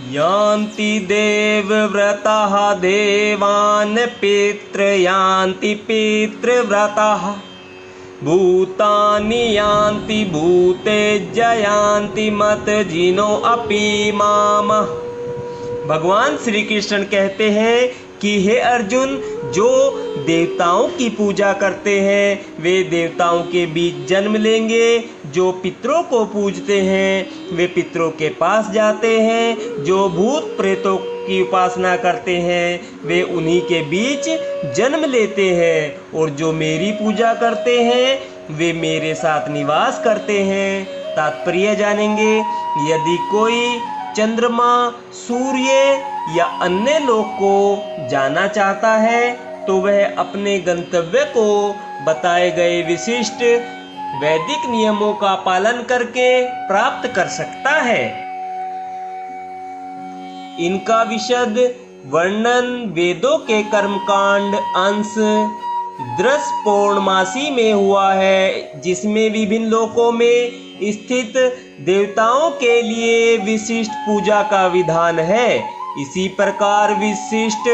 यान्ति देवव्रताः देवान् पितृयान्ति पितृव्रताः भूतानि यान्ति भूतेज्य यान्ति मतजिनो अपि माम। भगवान श्री कृष्ण कहते हैं कि हे अर्जुन, जो देवताओं की पूजा करते हैं वे देवताओं के बीच जन्म लेंगे, जो पितरों को पूजते हैं वे पितरों के पास जाते हैं, जो भूत प्रेतों की उपासना करते हैं वे उन्हीं के बीच जन्म लेते हैं, और जो मेरी पूजा करते हैं वे मेरे साथ निवास करते हैं। तात्पर्य जानेंगे। यदि कोई चंद्रमा, सूर्य या अन्य लोक को जाना चाहता है तो वह अपने गंतव्य को बताए गए विशिष्ट वैदिक नियमों का पालन करके प्राप्त कर सकता है। इनका विशद वर्णन वेदों के कर्मकांड अंश दृश पौर्णमासी में हुआ है, जिसमें विभिन्न लोकों में स्थित देवताओं के लिए विशिष्ट पूजा का विधान है। इसी प्रकार विशिष्ट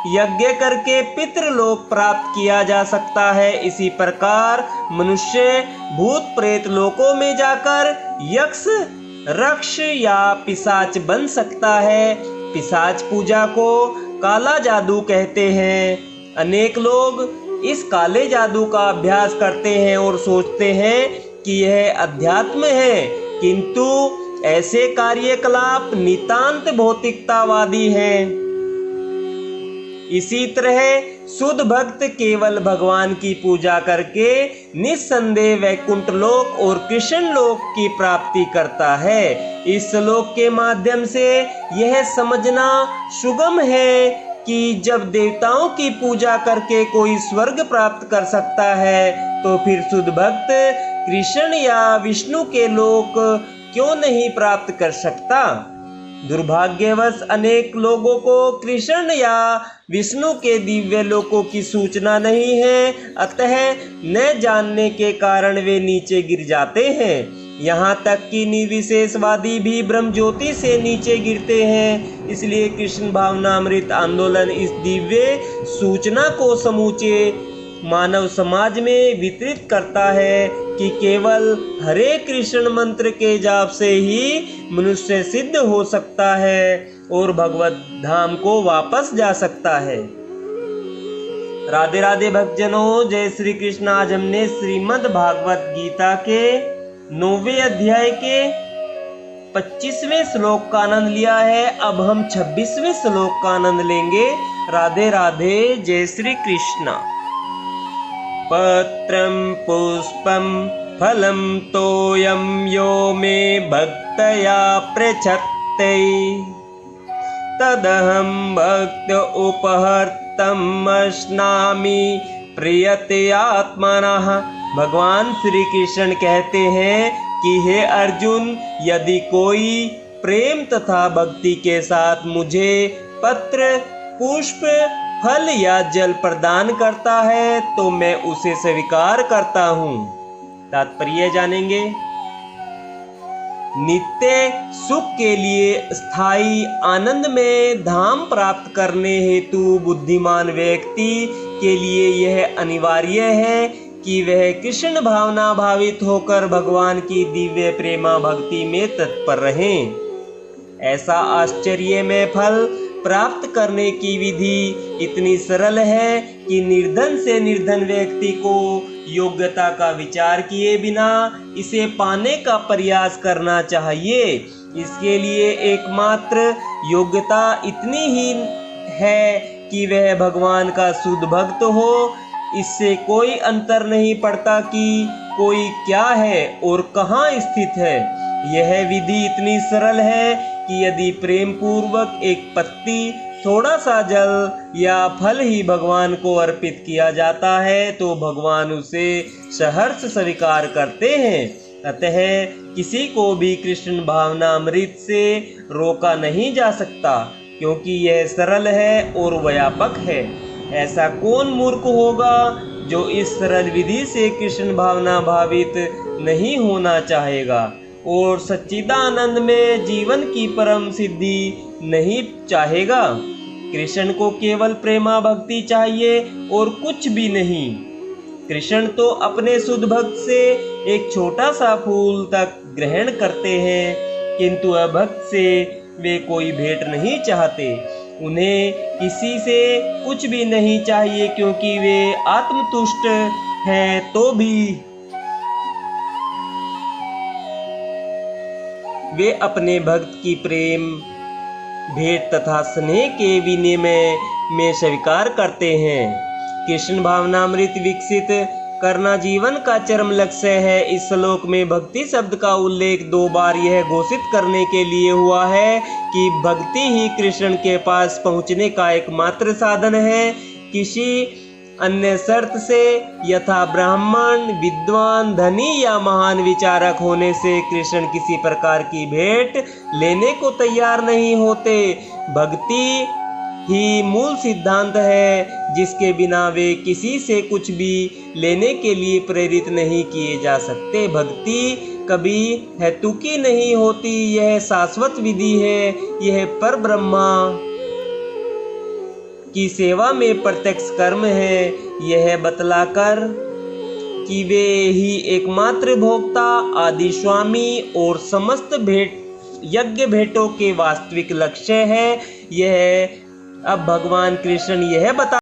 यज्ञ करके पितृलोक प्राप्त किया जा सकता है। इसी प्रकार मनुष्य भूत प्रेत लोकों में जाकर यक्ष, रक्ष या पिशाच बन सकता है। पिशाच पूजा को काला जादू कहते हैं। अनेक लोग इस काले जादू का अभ्यास करते हैं और सोचते हैं कि यह अध्यात्म है, किंतु ऐसे कार्यकलाप नितांत भौतिकतावादी हैं। इसी तरह शुद्ध भक्त केवल भगवान की पूजा करके निस्संदेह वैकुंठ लोक और कृष्ण लोक की प्राप्ति करता है। इस श्लोक के माध्यम से यह समझना सुगम है कि जब देवताओं की पूजा करके कोई स्वर्ग प्राप्त कर सकता है तो फिर शुद्ध भक्त कृष्ण या विष्णु के लोक क्यों नहीं प्राप्त कर सकता। दुर्भाग्यवश अनेक लोगों को कृष्ण या विष्णु के दिव्य लोकों की सूचना नहीं है, अतः न जानने के कारण वे नीचे गिर जाते हैं। यहाँ तक कि निर्विशेषवादी भी ब्रह्म ज्योति से नीचे गिरते हैं। इसलिए कृष्ण भावनामृत आंदोलन इस दिव्य सूचना को समूचे मानव समाज में वितरित करता है कि केवल हरे कृष्ण मंत्र के जाप से ही मनुष्य सिद्ध हो सकता है और भगवत धाम को वापस जा सकता है। राधे राधे भक्तजनों, जय श्री कृष्ण। आज हमने श्रीमद् भागवत गीता के 9वें अध्याय के 25वें श्लोक का आनंद लिया है। अब हम 26वें श्लोक का आनंद लेंगे। राधे राधे, जय श्री कृष्ण। पत्रं पुष्पं फलं तोयं यो मे भक्तया पृच्छते तदहं भक्त उपहर्तम् अश्नामि प्रियते आत्मनः। भगवान श्री कृष्ण कहते हैं कि हे अर्जुन, यदि कोई प्रेम तथा भक्ति के साथ मुझे पत्र, पुष्प, फल या जल प्रदान करता है तो मैं उसे स्वीकार करता हूँ। तात्पर्य जानेंगे। नित्य सुख के लिए स्थायी आनंद में धाम प्राप्त करने हेतु बुद्धिमान व्यक्ति के लिए यह अनिवार्य है कि वह कृष्ण भावना भावित होकर भगवान की दिव्य प्रेमा भक्ति में तत्पर रहें। ऐसा आश्चर्यमय फल प्राप्त करने की विधि इतनी सरल है कि निर्धन से निर्धन व्यक्ति को योग्यता का विचार किए बिना इसे पाने का प्रयास करना चाहिए। इसके लिए एकमात्र योग्यता इतनी ही है कि वह भगवान का शुद्ध भक्त हो। इससे कोई अंतर नहीं पड़ता कि कोई क्या है और कहाँ स्थित है। यह विधि इतनी सरल है कि यदि प्रेम पूर्वक एक पत्ती, थोड़ा सा जल या फल ही भगवान को अर्पित किया जाता है तो भगवान उसे सहर्ष स्वीकार करते हैं। अतः किसी को भी कृष्ण भावना अमृत से रोका नहीं जा सकता, क्योंकि यह सरल है और व्यापक है। ऐसा कौन मूर्ख होगा जो इस सरल विधि से कृष्ण भावना भावित नहीं होना चाहेगा। और सच्चिदानंद में जीवन की परम सिद्धि नहीं चाहेगा। कृष्ण को केवल प्रेमा भक्ति चाहिए और कुछ भी नहीं। कृष्ण तो अपने शुद्ध भक्त से एक छोटा सा फूल तक ग्रहण करते हैं, किंतु अभक्त से वे कोई भेंट नहीं चाहते। उन्हें किसी से कुछ भी नहीं चाहिए, क्योंकि वे आत्मतुष्ट हैं। तो भी वे अपने भक्त की प्रेम भेंट तथा स्नेह के विनिमय में स्वीकार करते हैं। कृष्ण भावनामृत विकसित करना जीवन का चरम लक्ष्य है। इस श्लोक में भक्ति शब्द का उल्लेख 2 बार यह घोषित करने के लिए हुआ है कि भक्ति ही कृष्ण के पास पहुंचने का एकमात्र साधन है। किसी अन्य शर्त से, यथा ब्राह्मण, विद्वान, धनी या महान विचारक होने से कृष्ण किसी प्रकार की भेंट लेने को तैयार नहीं होते। भक्ति ही मूल सिद्धांत है, जिसके बिना वे किसी से कुछ भी लेने के लिए प्रेरित नहीं किए जा सकते। भक्ति कभी हेतुकी नहीं होती, यह शाश्वत विधि है। यह परब्रह्मा की सेवा में प्रत्यक्ष कर्म है। यह बतलाकर कि वे ही एकमात्र भोक्ता, आदि स्वामी और समस्त यज्ञ भेंटों के वास्तविक लक्ष्य है। यह अब भगवान कृष्ण यह बता